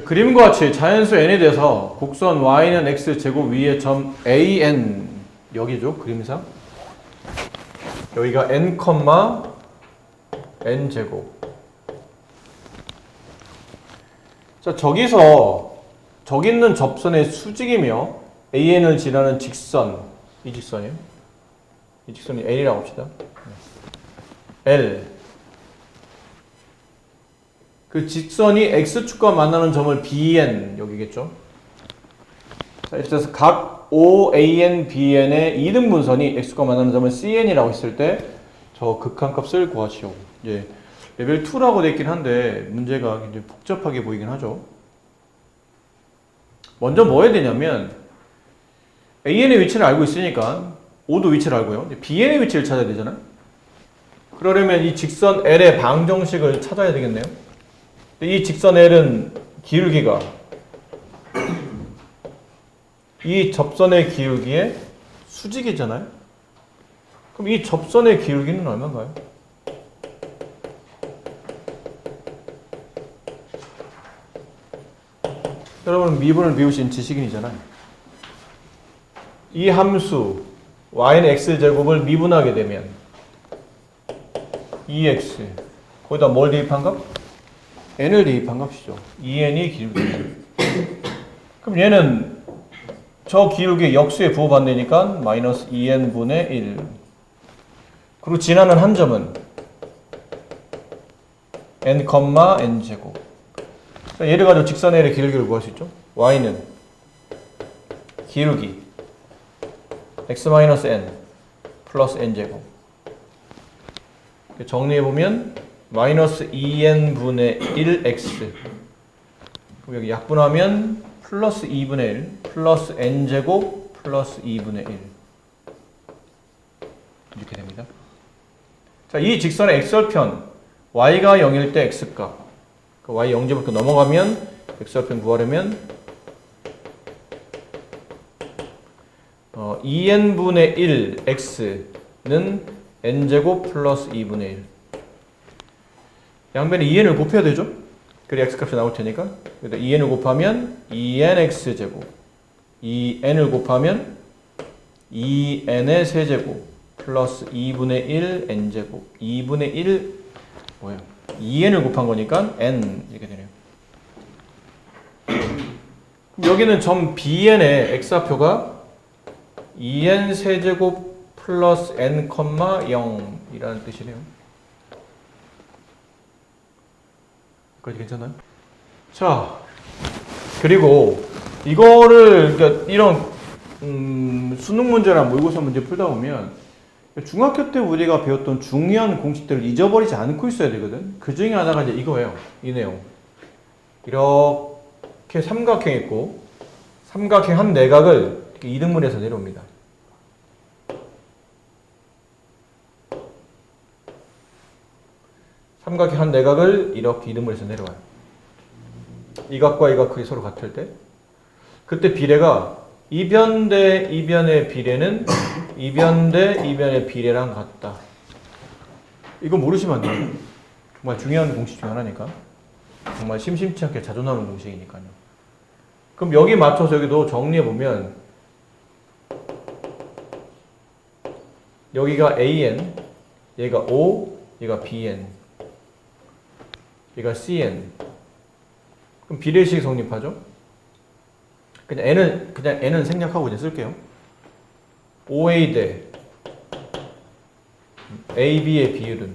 그림과 같이 자연수 n에 대해서 곡선 y는 x제곱 위에 점 an 여기죠. 그림상 여기가 n, n제곱. 자, 저기 있는 접선의 수직이며 an을 지나는 직선, 이 직선이에요. 이 직선이 L이라고 합시다. L. 그 직선이 x축과 만나는 점을 BN, 여기겠죠. 자, 이렇게 해서 각 OAN, BN의 이등분선이 x축과 만나는 점을 CN이라고 했을 때 저 극한값을 구하시오. 예. 레벨 2라고 되어 있긴 한데 문제가 굉장히 복잡하게 보이긴 하죠. 먼저 뭐 해야 되냐면 AN의 위치를 알고 있으니까 O도 위치를 알고요. BN의 위치를 찾아야 되잖아요. 그러려면 이 직선 L의 방정식을 찾아야 되겠네요. 이 직선 L은 기울기가 이 접선의 기울기의 수직이잖아요. 그럼 이 접선의 기울기는 얼마인가요? 여러분 미분을 배우신 지식인이잖아요. 이 함수 y는 x제곱을 미분하게 되면 2x 거기다 뭘 대입한 값? n을 대입한 값이죠. 2n이 기울기. 그럼 얘는 저 기울기의 역수에 부호받으니까 마이너스 2n분의 1. 그리고 지나는 한 점은 n, n제곱. 얘를 가지고 직선 L의 기울기를 구할 수 있죠. y는 기울기 x-n 플러스 n제곱. 정리해보면 마이너스 2n분의 1x. 여기 약분하면 플러스 2분의 1 플러스 n제곱 플러스 2분의 1 이렇게 됩니다. 자, 이 직선의 x절편 y가 0일 때 x값 y 0제부터 넘어가면 x절편 구하려면 2n분의 1 x는 n제곱 플러스 2분의 1 양변에 2n을 곱해야 되죠? 그래야 x값이 나올 테니까 2n을 곱하면 2nx제곱 2n을 곱하면 2n의 세제곱 플러스 2분의 1 n제곱 2분의 1 뭐예요? 2n을 곱한 거니까 n 이렇게 되네요. 여기는 점 BN의 x좌표가 2n 세제곱 플러스 n, 0이라는 뜻이네요. 여기까지 괜찮나요? 자, 그리고 이거를 그러니까 이런 수능 문제나 모의고사 문제 풀다 보면 중학교 때 우리가 배웠던 중요한 공식들을 잊어버리지 않고 있어야 되거든. 그 중에 하나가 이제 이거예요. 이 내용. 이렇게 삼각형 있고 삼각형 한 내각을 이렇게 이등분해서 내려옵니다. 삼각형 한 내각을 이렇게 이등분해서 내려와요. 이 각과 이 각이 서로 같을 때 그때 비례가 이변 대 이변의 비례는 이변 대 이변의 비례랑 같다. 이거 모르시면 안 돼요. 정말 중요한 공식 중 하나니까. 정말 심심치 않게 자주 나오는 공식이니까요. 그럼 여기 맞춰서 여기도 정리해보면 여기가 AN, 얘가 O, 얘가 BN, 얘가 CN. 그럼 비례식 성립하죠? 그냥 n은 생략하고 이제 쓸게요. OA 대 AB의 비율은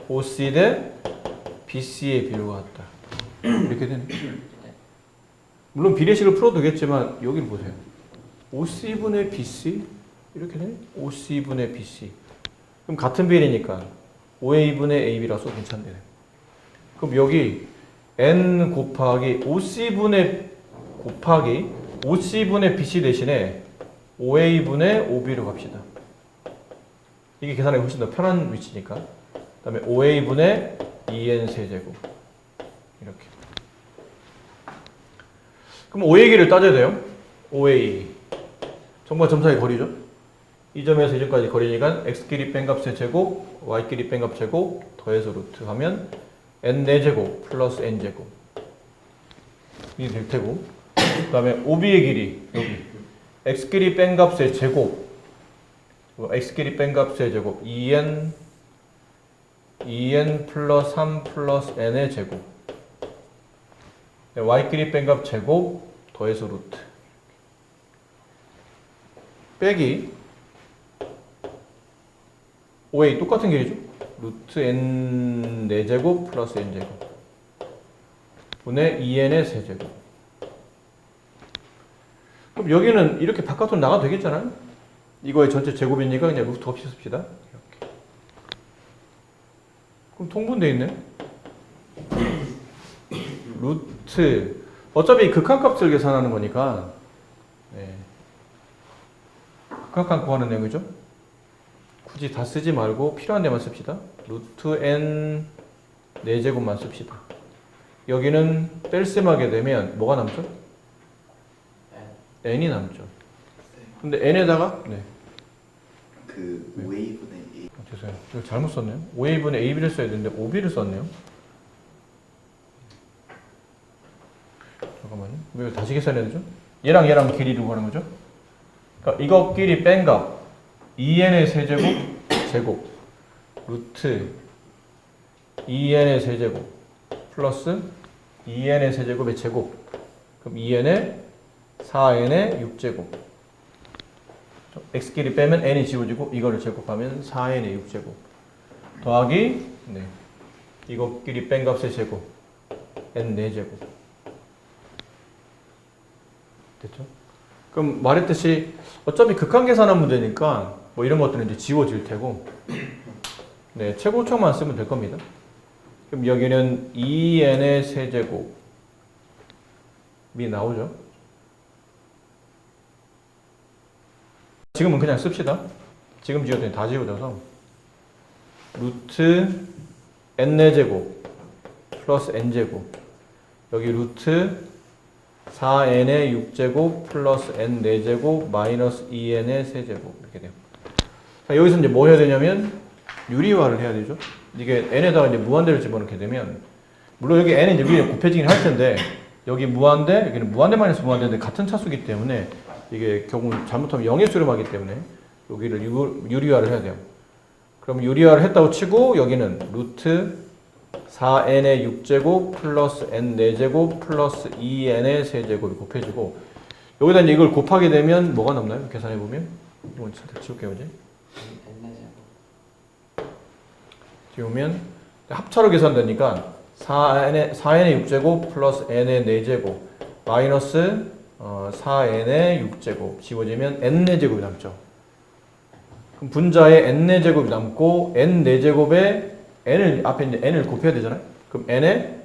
OC 대 BC의 비율과 같다. 이렇게 되네. 물론 비례식을 풀어도 되겠지만 여기를 보세요. OC분의 BC 이렇게 되네. OC분의 BC. 그럼 같은 비례니까 OA분의 AB라서 괜찮네. 그럼 여기 N 곱하기 OC분의 곱하기 OC분의 BC 대신에 OA분의 OB로 갑시다. 이게 계산하기 훨씬 더 편한 위치니까. 그 다음에 OA분의 2n 세제곱 이렇게. 그럼 OA기를 따져야 돼요. OA 점과 점 사이 거리죠. 이 점에서 이 점까지 거리니까 x끼리 뺀 값의 제곱 y끼리 뺀 값 제곱 더해서 루트 하면 n 4제곱 플러스 n제곱. 이 될 테고, 그 다음에 OB의 길이 여기 x끼리 뺀 값의 제곱, x끼리 뺀 값의 제곱 2n 플러스 3 플러스 n의 제곱, y끼리 뺀 값 제곱 더해서 루트 빼기 5a 똑같은 길이죠. 루트 n 4제곱 플러스 n제곱 분의 2n의 세제곱. 그럼 여기는 이렇게 바깥으로 나가도 되겠잖아요. 이거의 전체 제곱이니까 그냥 루트 없이 씁시다. 이렇게. 그럼 통분돼 있네. 루트 어차피 극한값을 계산하는 거니까 네. 극한값 구하는 내용이죠. 굳이 다 쓰지 말고 필요한 데만 씁시다. 루트 n 4제곱만 씁시다. 여기는 뺄셈하게 되면 뭐가 남죠? n이 남죠. 근데 n에다가 네. 그 5a분의 a. 죄송해요. 이거 잘못 썼네요. 5a분의 ab를 써야 되는데 5b를 썼네요. 잠깐만요. 왜 다시 계산해야 되죠? 얘랑 길이를 구하는 거죠? 그러니까 이거끼리 뺀 값 2n의 세제곱 제곱 루트 2n의 세제곱 플러스 2n의 세제곱의 제곱. 그럼 2n의 4n의 6제곱. x끼리 빼면 n이 지워지고 이거를 제곱하면 4n의 6제곱. 더하기 네. 이거끼리 뺀 값의 제곱 n 4제곱. 됐죠? 그럼 말했듯이 어차피 극한 계산한 문제니까 뭐 이런 것들은 이제 지워질 테고 네, 최고점만 쓰면 될 겁니다. 그럼 여기는 2n의 세제곱이 나오죠. 지금은 그냥 씁시다. 지금 지웠더니 다 지워져서 루트 n4제곱 플러스 n제곱 여기 루트 4n의 6제곱 플러스 n4제곱 마이너스 2n의 세제곱 이렇게 돼요. 자, 여기서 이제 뭐 해야 되냐면 유리화를 해야 되죠. 이게 n에다가 이제 무한대를 집어넣게 되면 물론 여기 n은 이제 위에 곱해지긴 할 텐데 여기 무한대 여기는 무한대 마이너스 무한대인데 같은 차수기 때문에 이게 경우 잘못하면 0에 수렴하기 때문에 여기를 유리화를 해야 돼요. 그럼 유리화를 했다고 치고 여기는 루트 4n의 6제곱 플러스 n 4제곱 플러스 2n의 세제곱이 곱해지고 여기다 이제 이걸 곱하게 되면 뭐가 남나요? 계산해보면 이건 살짝 지울게요 이제 지우면 합차로 계산되니까 4n의 6제곱 플러스 n의 4제곱 마이너스 4n의 6제곱 지워지면 n 4제곱이 남죠. 그럼 분자에 n 4제곱이 남고 n 4제곱에 n을 앞에 이제 n을 곱해야 되잖아요. 그럼 n에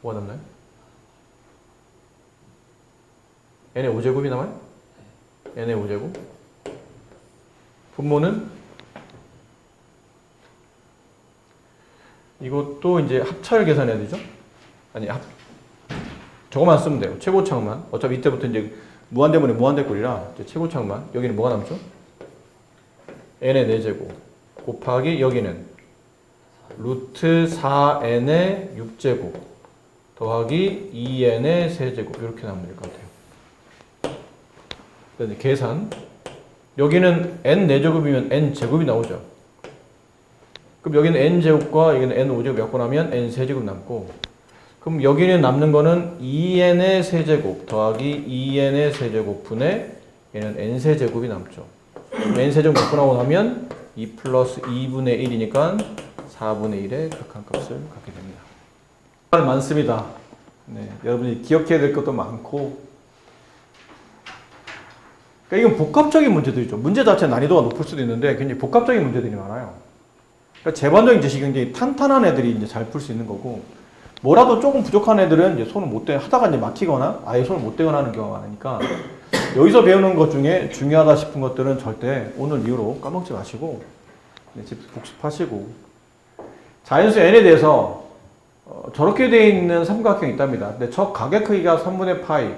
뭐가 남나요? n의 5제곱이 남아요? n의 5제곱. 분모는 이것도 이제 합차를 계산해야 되죠? 아니 저거만 쓰면 돼요. 최고차만. 어차피 이때부터 이제 무한대분의 무한대꼴이라 최고차만. 여기는 뭐가 남죠? n의 4제곱 곱하기 여기는 루트 4n의 6제곱 더하기 2n의 세제곱 이렇게 나오면 될 것 같아요. 그다음에 계산 여기는 n 4제곱이면 n 제곱이 나오죠. 그럼 여기는 n 제곱과 여기는 n 5제곱 엮고나면 n 세제곱 남고 그럼 여기는 남는 거는 2n의 세제곱 더하기 2n의 세제곱 분의 얘는 n 세제곱이 남죠. n 세제곱 엮고 나오고 나면 2 플러스 2분의 1이니까 4분의 1의 극한값을 갖게 됩니다. 많습니다. 네, 여러분이 기억해야 될 것도 많고 그러니까 이건 복합적인 문제들이죠. 문제 자체 난이도가 높을 수도 있는데 굉장히 복합적인 문제들이 많아요. 그러니까 제반적인 지식이 굉장히 탄탄한 애들이 이제 잘 풀 수 있는 거고 뭐라도 조금 부족한 애들은 이제 손을 못 대 하다가 이제 막히거나 아예 손을 못 대거나 하는 경우가 많으니까 여기서 배우는 것 중에 중요하다 싶은 것들은 절대 오늘 이후로 까먹지 마시고 집 복습하시고 자연수 n에 대해서 저렇게 되어 있는 삼각형이 있답니다. 근데 저 가격 크기가 3분의 파이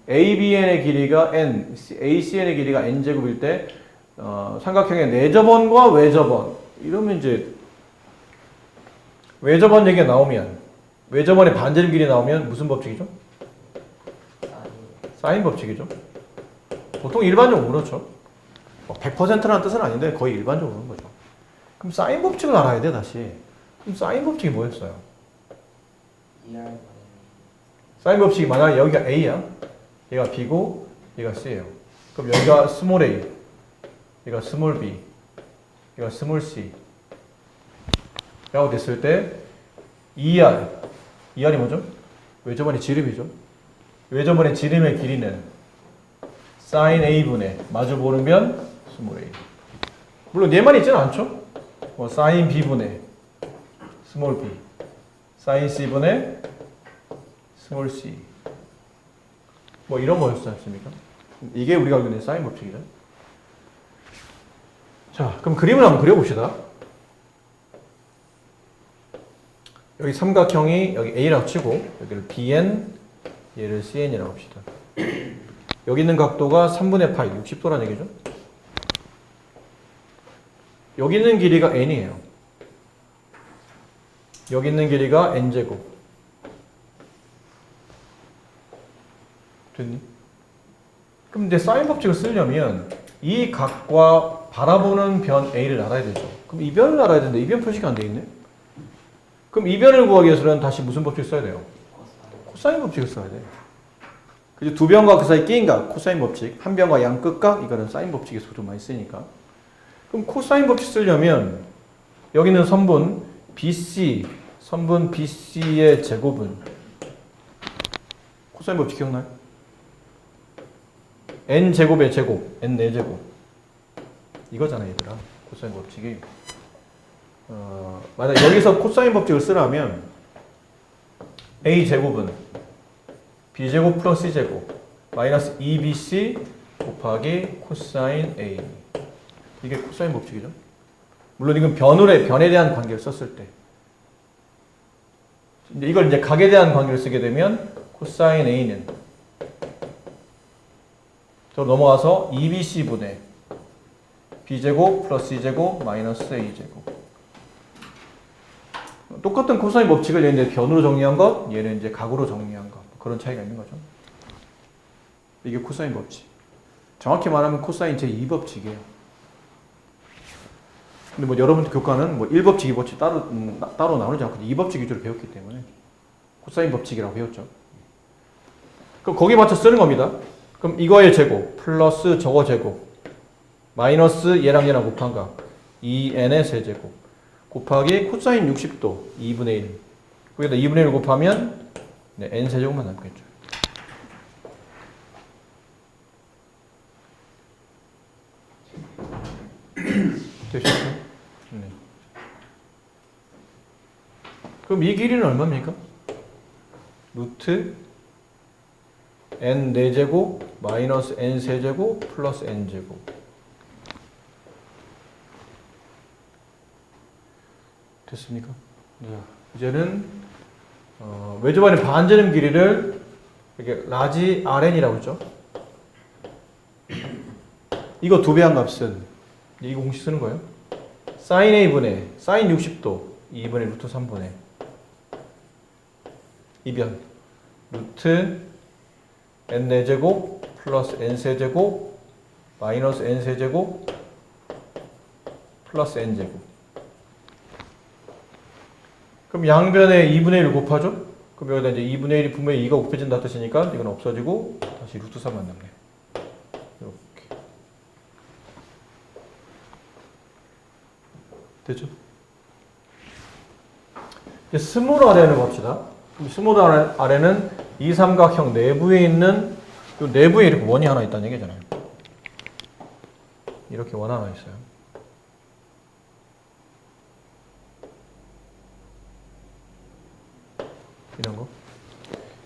ABN의 길이가 n, ACN의 길이가 n제곱일 때 삼각형의 내접원과 외접원 이러면 이제 외접원 얘기가 나오면 외접원의 반지름 길이 나오면 무슨 법칙이죠? 사인 법칙이죠. 보통 일반적으로 그렇죠. 100%라는 뜻은 아닌데 거의 일반적으로 그런 거죠. 그럼 사인 법칙을 알아야 돼 다시. 그럼 사인 법칙이 뭐였어요? 사인 법칙이 만약에 여기가 A야, 얘가 B고 얘가 C예요. 그럼 여기가 스몰 a, 얘가 스몰 b, 얘가 스몰 c 라고 됐을 때 ER이 뭐죠? 외접원의 지름이죠. 외접원의 지름의 길이는 sin a분의 마주보는 변 스몰 a. 물론 얘만 있지는 않죠. 뭐 sin b분의 스몰 b, sin c분의 스몰 c 뭐 이런 거였지 않습니까? 이게 우리가 알고 있는 사인 법칙이죠. 자, 그럼 그림을 한번 그려봅시다. 여기 삼각형이 여기 A라고 치고 여기를 BN, 얘를 CN이라고 합시다. 여기 있는 각도가 3분의 파이, 60도라는 얘기죠. 여기 있는 길이가 N이에요. 여기 있는 길이가 N제곱. 됐니? 그럼 이제 사인 법칙을 쓰려면 이 각과 바라보는 변 A를 알아야 되죠. 그럼 이 변을 알아야 되는데 이 변 표시가 안 돼 있네? 그럼 이 변을 구하기 위해서는 다시 무슨 법칙을 써야 돼요? 코사인 법칙을 써야 돼. 그죠? 두 변과 그 사이 끼인 각, 코사인 법칙. 한 변과 양 끝각, 이거는 사인 법칙에서 좀 많이 쓰니까. 그럼 코사인 법칙 쓰려면 여기는 선분 BC, 선분 BC의 제곱은 코사인 법칙 기억나요? N제곱의 제곱, N4제곱. 이거잖아, 얘들아. 코사인 법칙이. 만약 여기서 코사인 법칙을 쓰라면 A제곱은 B제곱 플러스 C제곱 마이너스 2BC 곱하기 코사인 A. 이게 코사인 법칙이죠. 물론 이건 변에 대한 관계를 썼을 때. 이걸 이제 각에 대한 관계를 쓰게 되면 코사인 A는 저 넘어가서 2BC분의 B제곱 플러스 C제곱 마이너스 A제곱. 똑같은 코사인 법칙을 얘는 변으로 정리한 것, 얘는 이제 각으로 정리한 것. 그런 차이가 있는 거죠. 이게 코사인 법칙. 정확히 말하면 코사인 제2법칙이에요. 근데 뭐 여러분 교과는 뭐 1법칙, 2법칙 따로 나누지 않고 2법칙 위주로 배웠기 때문에 코사인 법칙이라고 배웠죠. 그럼 거기에 맞춰 쓰는 겁니다. 그럼 이거의 제곱 플러스 저거 제곱 마이너스 얘랑 얘랑 곱한 각 2n의 세제곱 곱하기 코사인 60도 2분의 1 거기다 2분의 1 곱하면 네, n 세제곱만 남겠죠. 되셨죠? 네. 그럼 이 길이는 얼마입니까? 루트 n 4제곱 마이너스 n 세제곱 플러스 n 제곱. 됐습니까? 네. 이제는 외접안의 반지름 길이를 이렇게 라지 RN이라고 했죠. 이거 두 배 한 값은 이거 공식 쓰는 거예요. sin A분의 sin 60도 2분의 루트 3분의 이변 루트 n 4제곱 플러스 n 세제곱 마이너스 n 세제곱 플러스 n 제곱. 그럼 양변에 2분의 1을 곱하죠? 그럼 여기다 이제 2분의 1이 분명히 2가 곱해진다 뜻이니까 이건 없어지고 다시 루트 3만 남네. 이렇게. 됐죠? 이제 스몰 Rn을 봅시다. 스몰 Rn은 이 삼각형 내부에 있는 이 내부에 이렇게 원이 하나 있다는 얘기잖아요. 이렇게 원 하나 있어요. 이런 거.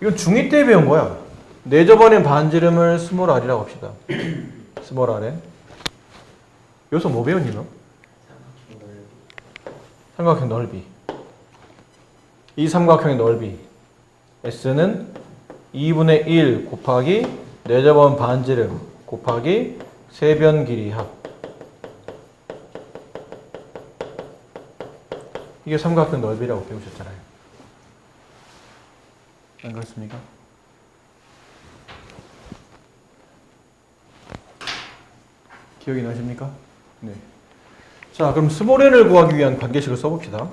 이건 중2 때 배운 거야. 내접원의 반지름을 스몰 r이라고 합시다. 스몰 r에. 여기서 뭐 배웠니 너? 삼각형 넓이. 이 삼각형의 넓이. S는 2분의 1 곱하기 내접원 반지름 곱하기 세변 길이 합. 이게 삼각형 넓이라고 배우셨잖아요. 안 그렇습니까? 기억이 나십니까? 네. 자, 그럼 스몰 n을 구하기 위한 관계식을 써봅시다.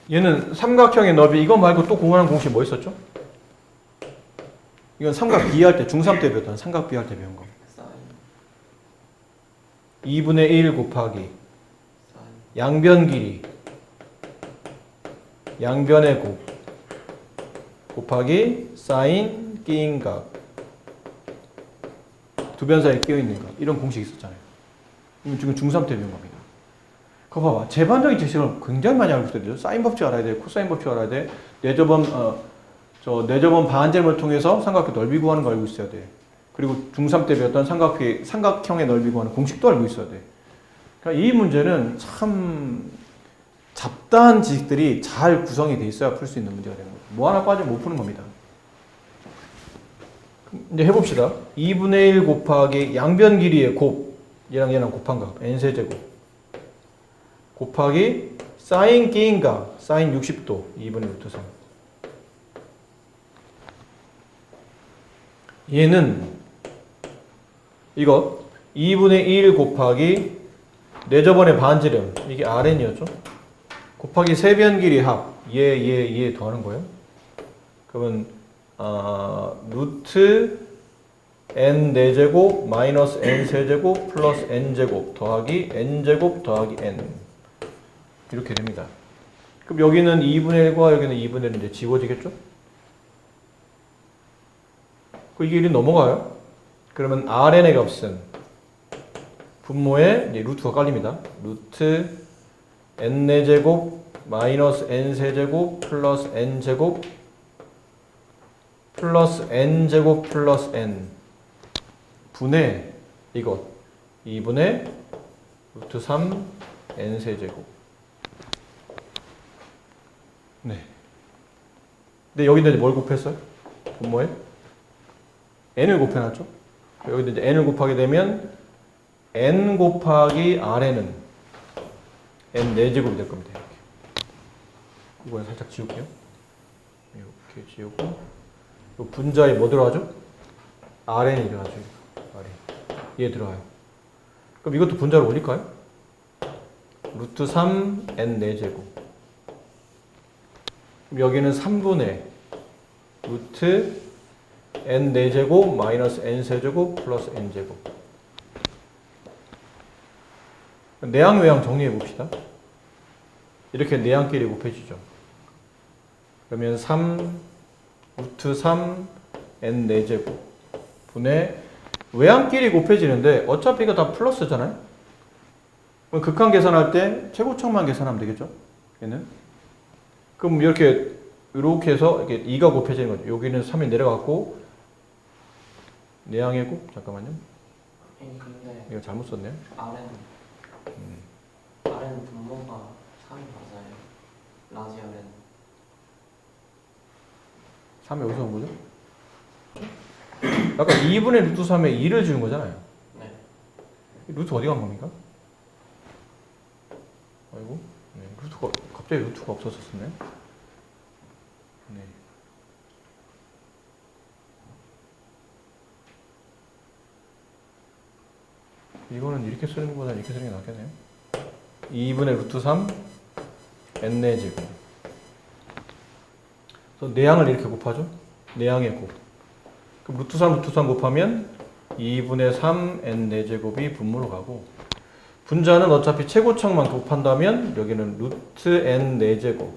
얘는 삼각형의 너비, 이거 말고 또 구하는 공식 뭐 있었죠? 이건 삼각 비할 때, 중3 때 배웠던 삼각 비할 때 배운 거. 2분의 1 곱하기 양변 길이, 양변의 곱 곱하기 사인 끼인 각, 두 변 사이에 끼어 있는 각, 이런 공식이 있었잖아요. 이건 지금 중3 때 배운 겁니다. 그거 봐봐. 제반적인 지식을 굉장히 많이 알고 있어야 되죠. 사인 법칙 알아야 돼, 코사인 법칙 알아야 돼, 내저번 반지름을 통해서 삼각형 넓이 구하는 거 알고 있어야 돼. 그리고 중3 때 배웠던 삼각형의 넓이 구하는 공식도 알고 있어야 돼. 그러니까 이 문제는 참 잡다한 지식들이 잘 구성이 돼 있어야 풀 수 있는 문제가 되는 거예요. 뭐 하나 빠지면 못 푸는 겁니다. 이제 해봅시다. 2분의 1 곱하기 양변 길이의 곱, 얘랑 곱한 각, n세제곱 곱하기 사인 끼인 각, 사인 60도, 2분의 루트 3. 얘는 이거 2분의 1 곱하기 내저번의 반지름, 이게 RN이었죠? 곱하기 세변 길이 합, 얘 더하는 거예요. 그러면 루트 n 4제곱 마이너스 n 세제곱 플러스 n 제곱 더하기 n 제곱 더하기 n, 이렇게 됩니다. 그럼 여기는 2분의 1과 여기는 2분의 1은 이제 지워지겠죠? 이게 1이 넘어가요. 그러면 RN의 값은 분모에 이제 루트가 깔립니다. 루트 n 4제곱 마이너스 n 세제곱 플러스 n 제곱 플러스 n 제곱 플러스 n 분의 이것 2분의 루트 3 n 세제곱. 네. 근데 여기다 이제 뭘 곱했어요? 분모에 n을 곱해놨죠? 여기다 이제 n을 곱하게 되면 n 곱하기 rn은 n 4제곱이 될 겁니다. 이렇게. 이거는 살짝 지울게요. 이렇게 지우고, 요 분자에 뭐 들어가죠? rn이 들어가죠. rn. 얘 들어가요. 그럼 이것도 분자로 올릴까요? 루트 3 n 4제곱. 그럼 여기는 3분의 루트 n 4제곱 마이너스 n 세제곱 플러스 n 제곱. 내항 외항 정리해 봅시다. 이렇게 내항끼리 곱해지죠. 그러면 3 루트 3 n 4제곱 분의 외항끼리 곱해지는데 어차피 이거 다 플러스잖아요. 그럼 극한 계산할 때 최고점만 계산하면 되겠죠. 얘는. 그럼 이렇게 해서 이렇게 2가 곱해지는 거죠. 여기는 3이 내려갔고 내항의 곱? 잠깐만요. 근데 이거 잘못 썼네요. R은 분모가 3이 맞아요. 라지 R은 3이 어디서 온 거죠? 아까 2분의 루트 3에 2를 지운 거잖아요. 네. 루트 어디 간 겁니까? 아이고, 네, 갑자기 루트가 없어졌었네. 네. 이거는 이렇게 쓰는 것보다 이렇게 쓰는 게 낫겠네요. 2분의 루트 3 n 4제곱. 그래서 내항을 이렇게 곱하죠. 내항의 곱. 그럼 루트 3 곱하면 2분의 3 n 4제곱이 분모로 가고, 분자는 어차피 최고창만 곱한다면 여기는 루트 n 4제곱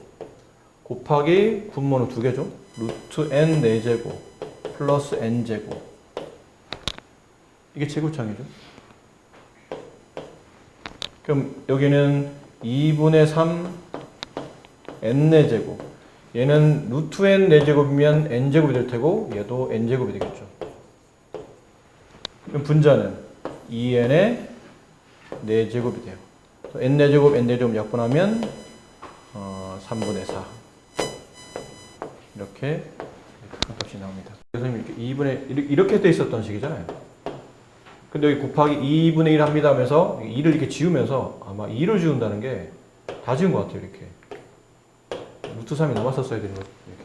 곱하기 분모는 2개죠. 루트 n 4제곱 플러스 n 제곱. 이게 최고창이죠. 그럼 여기는 2분의 3 n 4제곱. 얘는 루트 n 4제곱이면 n제곱이 될 테고 얘도 n제곱이 되겠죠. 그럼 분자는 2n의 4제곱이 돼요. n 4제곱 n 4제곱 약분하면 3분의 4 이렇게 값이 나옵니다. 선생님 이렇게 돼 있었던 식이잖아요. 근데 여기 곱하기 2분의 1 합니다 하면서 2를 이렇게 지우면서 아마 2를 지운다는 게 다 지운 것 같아요. 이렇게 루트 3이 남았었어야 되는 거죠. 이렇게.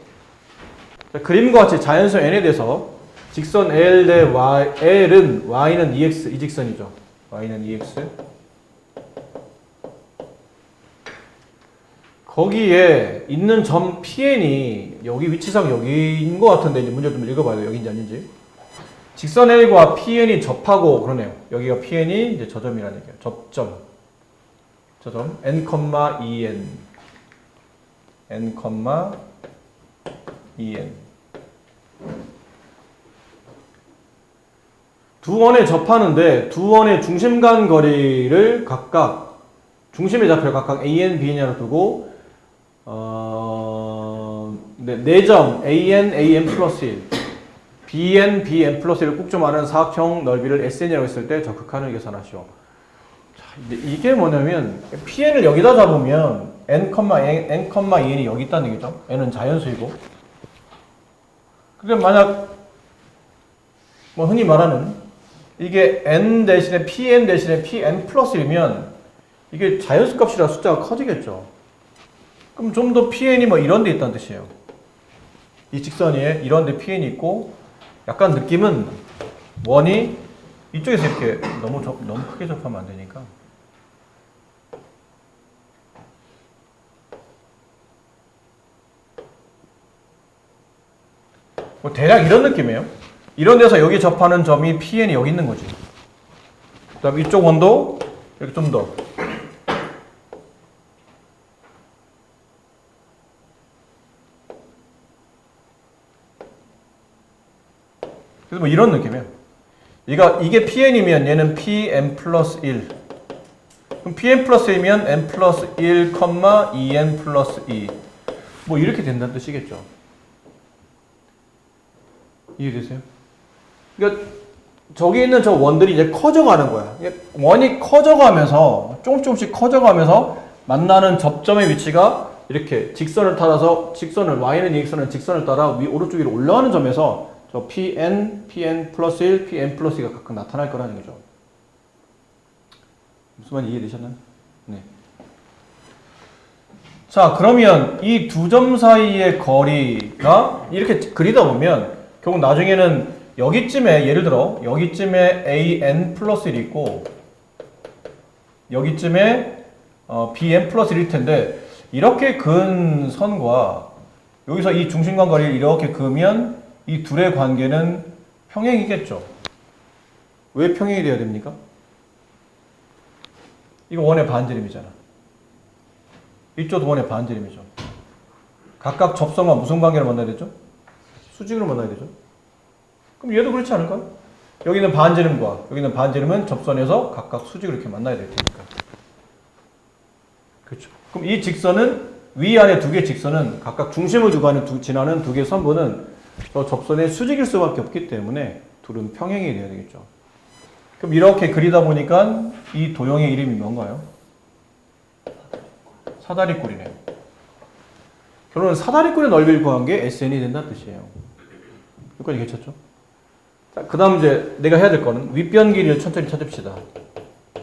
자, 그림과 같이 자연수 n에 대해서 직선 L 대 y, L은 y는 2x 이 직선이죠. y는 2x. 거기에 있는 점 Pn이 여기 위치상 여기인 것 같은데 이제 문제 좀 읽어봐요. 여기인지 아닌지. 직선 L과 Pn이 접하고 그러네요. 여기가 Pn이 이제 저점이라는 얘기예요. 접점. 저점 n, 2n n, 2n 두 원에 접하는데 두 원의 중심 간 거리를 각각 중심의 좌표를 각각 an, bn으로 두고 네 점 an, an 플러스 1 bn, bn 플러스 1을 꼭점하는 사각형 넓이를 sn이라고 했을 때 적극한을 계산하시오. 자, 이게 뭐냐면 pn을 여기다 잡으면 n, n이 여기 있다는 얘기죠. n은 자연수이고. 근데 만약 뭐 흔히 말하는 이게 n 대신에 pn 대신에 pn 플러스 1이면 이게 자연수 값이라 숫자가 커지겠죠. 그럼 좀 더 pn이 뭐 이런 데 있다는 뜻이에요. 이 직선 위에 이런 데 pn이 있고 약간 느낌은 원이 이쪽에서 이렇게 너무 크게 접하면 안 되니까 뭐 대략 이런 느낌이에요. 이런 데서 여기 접하는 점이 PN이 여기 있는 거지. 그 다음에 이쪽 원도 이렇게 좀 더. 그래서 뭐 이런 느낌이에요. 이게 PN이면 얘는 PN 플러스 1. 그럼 PN 플러스 1이면 N 플러스 1, 2N 플러스 2. 뭐 이렇게 된다는 뜻이겠죠. 이해되세요? 그러니까 저기 있는 저 원들이 이제 커져가는 거야. 원이 커져가면서 조금씩 커져가면서 만나는 접점의 위치가 이렇게 직선을 따라서 직선을 y는 이익선은 직선을 따라 오른쪽 위로 올라가는 점에서 저 pn, pn 플러스 1, pn 플러스 2가 각각 나타날 거라는 거죠. 무슨 말인지 이해되셨나요? 네. 자, 그러면 이 두 점 사이의 거리가 이렇게 그리다 보면 결국 나중에는 여기쯤에 예를 들어 여기쯤에 an 플러스 1이 있고 여기쯤에 bn 플러스 1일 텐데 이렇게 그은 선과 여기서 이 중심간 거리를 이렇게 그으면 이 둘의 관계는 평행이겠죠. 왜 평행이 되어야 됩니까? 이거 원의 반지름이잖아. 이쪽도 원의 반지름이죠. 각각 접선과 무슨 관계를 만나야 되죠? 수직으로 만나야 되죠. 그럼 얘도 그렇지 않을까요? 여기는 반지름과 여기는 반지름은 접선에서 각각 수직으로 이렇게 만나야 될 테니까. 그렇죠. 그럼 이 직선은 위아래 두 개의 직선은 각각 중심을 두고 지나는 두 개의 선분은 저 접선의 수직일 수밖에 없기 때문에 둘은 평행이 되어야 되겠죠. 그럼 이렇게 그리다 보니까 이 도형의 이름이 뭔가요? 사다리꼴이네요. 결론은 사다리꼴의 넓이를 구한 게 SN이 된다는 뜻이에요. 여기까지 괜찮죠? 자, 그 다음 이제 내가 해야 될 거는 윗변 길이를 천천히 찾읍시다.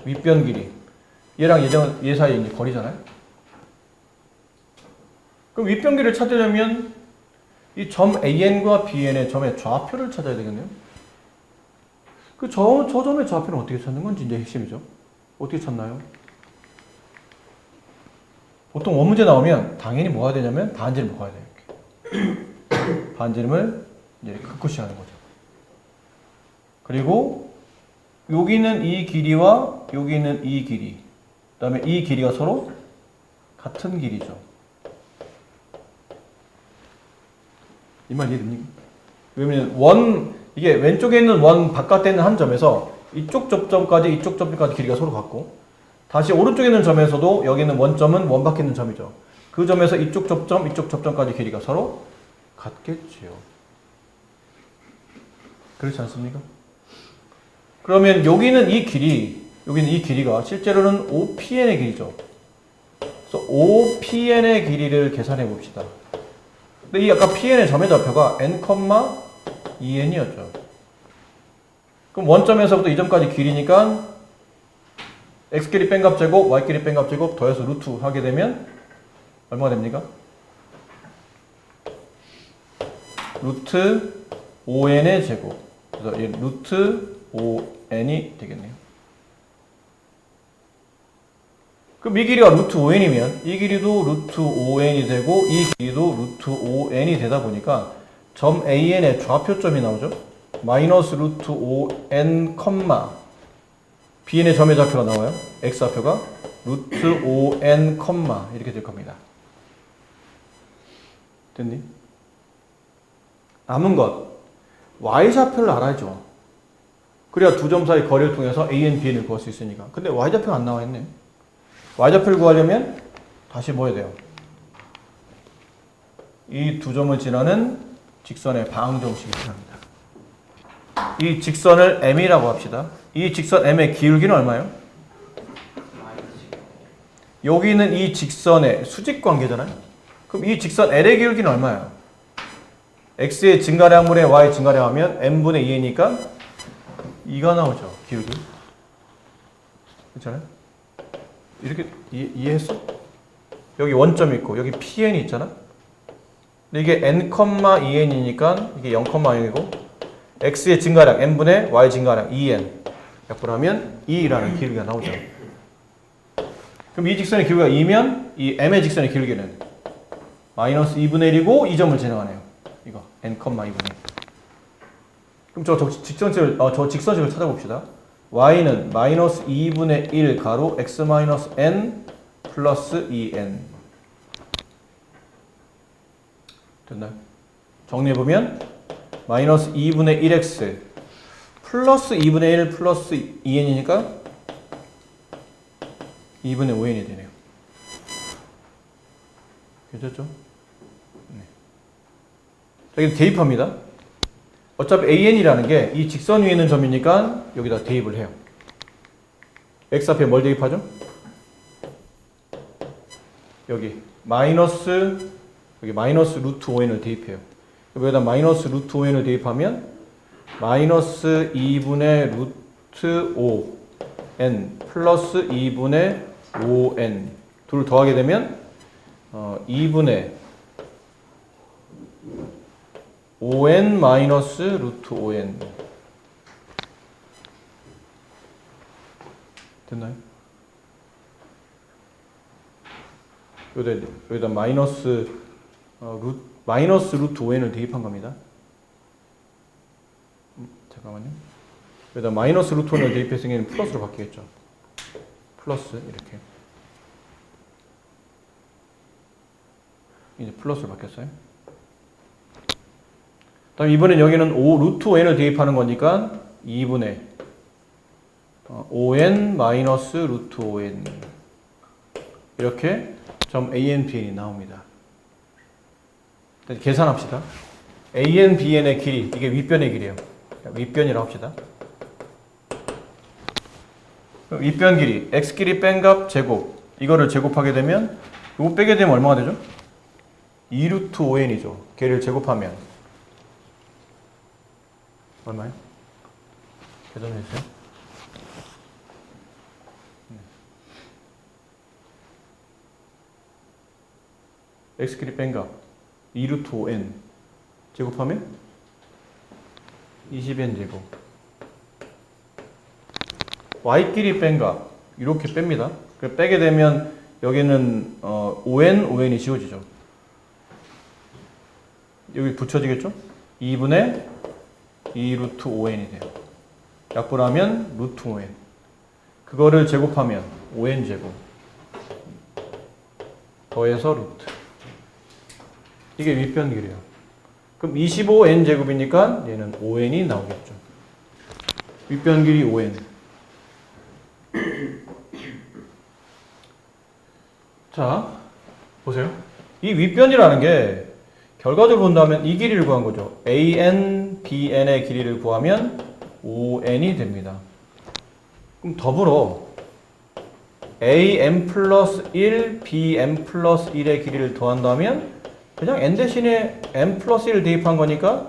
윗변 길이. 얘랑 얘 사이에 이제 거리잖아요? 그럼 윗변 길이를 찾으려면 이 점 AN과 BN의 점의 좌표를 찾아야 되겠네요? 저 점의 좌표는 어떻게 찾는 건지 이제 핵심이죠. 어떻게 찾나요? 보통 원문제 나오면 당연히 뭐 해야 되냐면 반지름 묶어야 돼요. 이렇게. 반지름을 이제 극구시 하는 거죠. 그리고 여기는 이 길이와 여기는 이 길이. 그 다음에 이 길이가 서로 같은 길이죠. 이 말 이해됩니까? 왜냐면 이게 왼쪽에 있는 원 바깥에 있는 한 점에서 이쪽 접점까지 이쪽 접점까지 길이가 서로 같고 다시 오른쪽에 있는 점에서도 여기 있는 원점은 원 밖에 있는 점이죠. 그 점에서 이쪽 접점까지 길이가 서로 같겠지요. 그렇지 않습니까? 그러면 여기는 이 길이가 실제로는 OPN의 길이죠. 그래서 OPN의 길이를 계산해 봅시다. 근데 이 아까 PN의 점의 좌표가 n, 2n이었죠. 그럼 원점에서부터 이 점까지 길이니까 x끼리 뺀 값 제곱, y끼리 뺀 값 제곱 더해서 루트 하게 되면 얼마가 됩니까? 루트 5n의 제곱. 그래서 이 루트 5n이 되겠네요. 그럼 이 길이가 루트 5n이면 이 길이도 루트 5n이 되고 이 길이도 루트 5n이 되다 보니까 점 AN의 좌표점이 나오죠. 마이너스 루트 5n, BN의 점의 좌표가 나와요. X좌표가 루트 5n, 이렇게 될 겁니다. 됐니? 남은 것 Y좌표를 알아야죠. 그래야 두 점 사이 거리를 통해서 AN, BN을 구할 수 있으니까. 근데 Y좌표가 안 나와 있네. Y좌표를 구하려면 다시 뭐 해야 돼요? 이 두 점을 지나는 직선의 방정식이 필요합니다. 이 직선을 M이라고 합시다. 이 직선 M의 기울기는 얼마예요? 여기는 이 직선의 수직 관계잖아요. 그럼 이 직선 L의 기울기는 얼마예요? X의 증가량분의 Y 증가량하면 M분의 2니까 2가 나오죠. 기울기. 그렇잖아요? 이렇게 이해했어? 여기 원점 있고 여기 PN이 있잖아. 근데 이게 n,2n이니까 이게 0,0이고 x의 증가량 n분의 y 증가량 2n 약분하면 2라는 기울기가 나오죠. 그럼 이 직선의 기울기가 2면 이 m의 직선의 기울기는 마이너스 2분의 1이고 이 점을 지나가네요. 이거 n,2분의 1. 그럼 저 직선식을 찾아봅시다. y는 마이너스 2분의 1 가로 x 마이너스 n 플러스 2n. 됐나요? 정리해보면 마이너스 2분의 1x 플러스 2분의 1 플러스 2n이니까 2분의 5n이 되네요. 괜찮죠? 네. 여기 대입합니다. 어차피 an이라는 게 이 직선 위에 있는 점이니까 여기다 대입을 해요. x 앞에 뭘 대입하죠? 여기 마이너스 루트 5n을 대입해요. 여기다 마이너스 루트 5n을 대입하면 마이너스 2분의 루트 5n 플러스 2분의 5n 둘 더하게 되면 2분의 5n 마이너스 루트 5n 됐나요? 여기다 마이너스 루트 5n을 대입한 겁니다. 잠깐만요. 여기다 마이너스 루트 5n을 대입했으니 플러스로 바뀌겠죠. 플러스 이렇게 이제 플러스로 바뀌었어요. 다음 이번엔 여기는 루트 5n을 대입하는 거니까 2분의 5n 마이너스 루트 5n 이렇게 점 AN, BN이 나옵니다. 계산합시다. AN, BN의 길이 이게 윗변의 길이에요. 윗변이라고 합시다. 윗변 길이 x 길이 뺀 값 제곱 이거를 제곱하게 되면 이거 빼게 되면 얼마가 되죠? 2루트 5n이죠. 걔를 제곱하면 얼마요? 계산해주세요. x 길이 뺀 값 2루트 5n 제곱하면 20n 제곱 y 길이 뺀 값 이렇게 뺍니다. 빼게 되면 여기는 5n이 지워지죠. 여기 붙여지겠죠? 2분의 2루트 5n이 돼요. 약분하면 루트 5n 그거를 제곱하면 5n 제곱 더해서 루트 이게 윗변 길이에요. 그럼 25n 제곱이니까 얘는 5n이 나오겠죠. 윗변 길이 5n. 자, 보세요. 이 윗변이라는 게 결과적으로 본다면 이 길이를 구한 거죠. AN, BN의 길이를 구하면 5n이 됩니다. 그럼 더불어 AM 플러스 1, BM 플러스 1의 길이를 더한다면 그냥 n 대신에 m 플러스 1을 대입한 거니까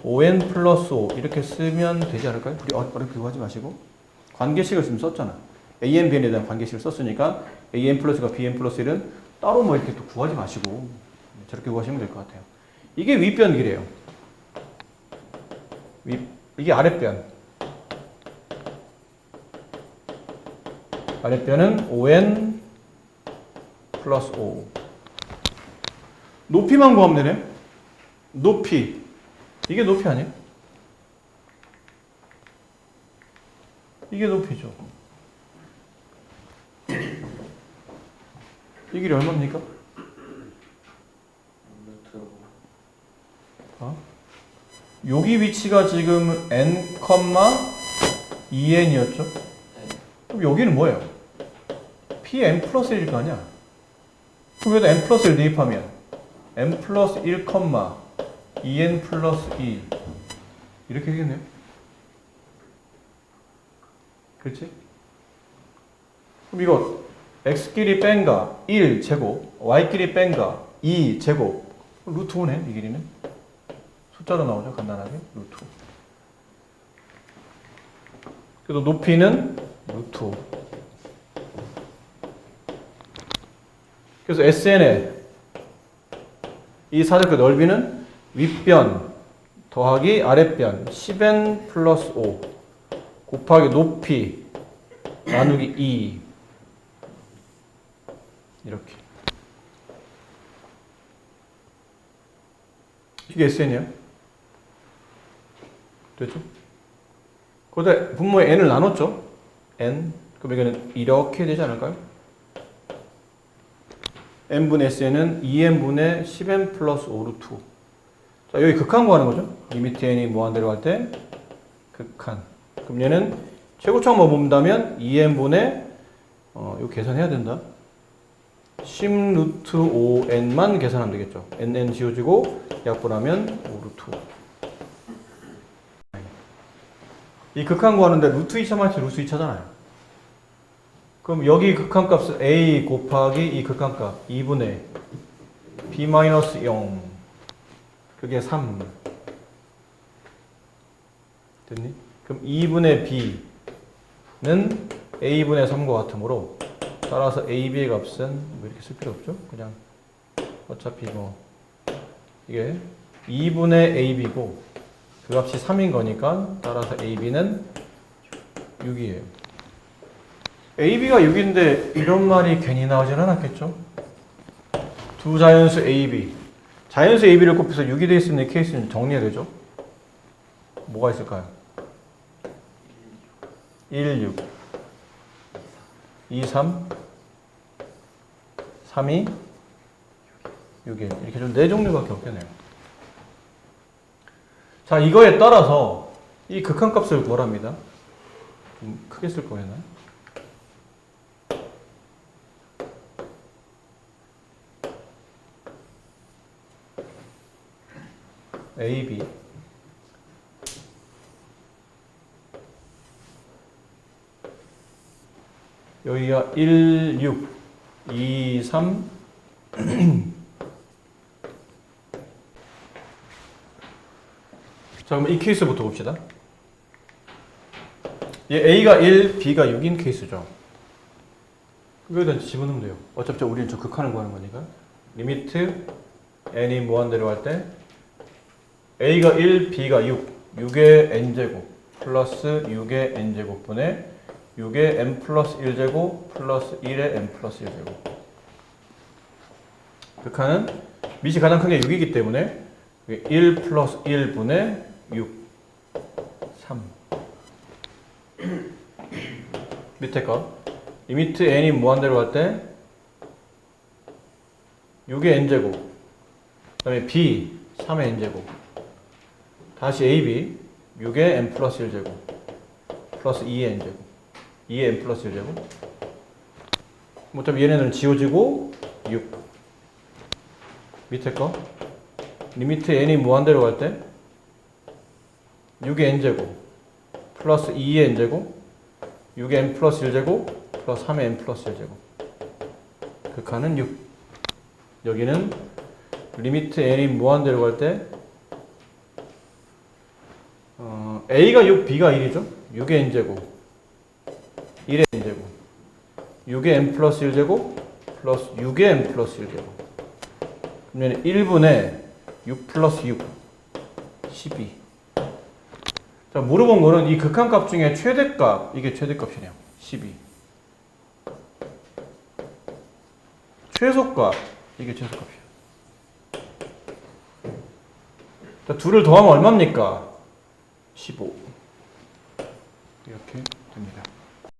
5n 플러스 5 이렇게 쓰면 되지 않을까요? 우리 어렵게 구하지 마시고 관계식을 지금 썼잖아. AN, BN에 대한 관계식을 썼으니까 AN 플러스가 BN 플러스 1은 따로 뭐 이렇게 또 구하지 마시고 저렇게 구하시면 될 것 같아요. 이게 윗변 길이에요. 이게 아랫변. 아랫변은 5n 플러스 5. 높이만 구하면 되네. 높이. 이게 높이 아니야? 이게 높이죠. 이 길이 얼마입니까? 루트 여기 위치가 지금 n, 2n이었죠? 네. 그럼 여기는 뭐예요? pn 플러스 1일 거 아니야? 그럼 여기다 n 플러스 1 대입하면 n 플러스 1, 2n 플러스 2 이렇게 되겠네요? 그렇지? 그럼 이거 x끼리 뺀가 1제곱, y끼리 뺀가 2제곱 루트 5네 이 길이는 숫자로 나오죠 간단하게 루트 5. 그래서 높이는 루트 5. 그래서 SN의 이 사각의 넓이는 윗변 더하기 아랫변 10n 플러스 5 곱하기 높이 나누기 2 이렇게. 이게 SN이야. 됐죠? 거기다 분모에 n을 나눴죠? n. 그럼 이거는 이렇게 되지 않을까요? n분의 SN은 2n분의 10n 플러스 5 루트 5. 자, 여기 극한 구하는 거죠? 리미트 n이 무한대로 갈 때 극한. 그럼 얘는 최고점만 본다면 2n분의 이거 계산해야 된다. 10 루트 5n만 계산하면 되겠죠. nn 지워지고 약분하면 5 루트 5. 이 극한 구하는데 루트 2차만 루트 2차잖아요. 그럼 여기 극한값은 a 곱하기 이 극한값 2분의 b 마이너스 0 그게 3 됐니? 그럼 2분의 b는 a분의 3과 같으므로 따라서 ab의 값은 뭐 이렇게 쓸 필요 없죠? 그냥 어차피 뭐 이게 2분의 ab고 그 값이 3인 거니까 따라서 ab는 6이에요. AB가 6인데 이런 말이 괜히 나오진 않았겠죠? 두 자연수 AB. 자연수 AB를 곱해서 6이 되어 있는 케이스는 정리해야 되죠? 뭐가 있을까요? 1, 6, 2, 3, 3, 2, 6, 1. 이렇게 좀 4종류밖에 없겠네요. 자, 이거에 따라서 이 극한값을 구하랍니다. 좀 크게 쓸 거였나요? AB 여기가 1, 6, 2, 3 자, 그럼 이 케이스부터 봅시다. 얘 A가 1, B가 6인 케이스죠. 여기다 집어넣으면 돼요. 어차피 우리는 저 극한을 구하는 거니까. 리미트 n이 무한대로 할 때 A가 1, B가 6, 6의 n제곱 플러스 6의 n제곱분의 6의 n 플러스 1제곱 플러스 1의 n 플러스 1제곱. 극한은 밑이 가장 큰 게 6이기 때문에 1 플러스 1분의 6, 3. 밑에 거. 리미트 n이 무한대로 갈 때 6의 n제곱 그 다음에 b 3의 n제곱 다시 ab 6의 n 플러스 1제곱 플러스 2의 n제곱 2의 n 플러스 1제곱 어차피 얘네는 지워지고 6 밑에 거 리미트 n이 무한대로 갈 때 6의 n제곱 플러스 2의 n제곱 6의 n 플러스 1제곱 플러스 3의 n 플러스 1제곱 극한은 6 여기는 리미트 n이 무한대로 갈 때 a가 6, b가 1이죠 6의 n제곱 1의 n제곱 6의 n 플러스 1제곱 플러스 6의 n 플러스 1제곱 그러면 1분의 6 플러스 6 12 자, 물어본 거는 이 극한값 중에 최대값, 이게 최대값이네요. 12. 최소값, 이게 최소값이에요. 자, 둘을 더하면 얼마입니까? 15. 이렇게 됩니다.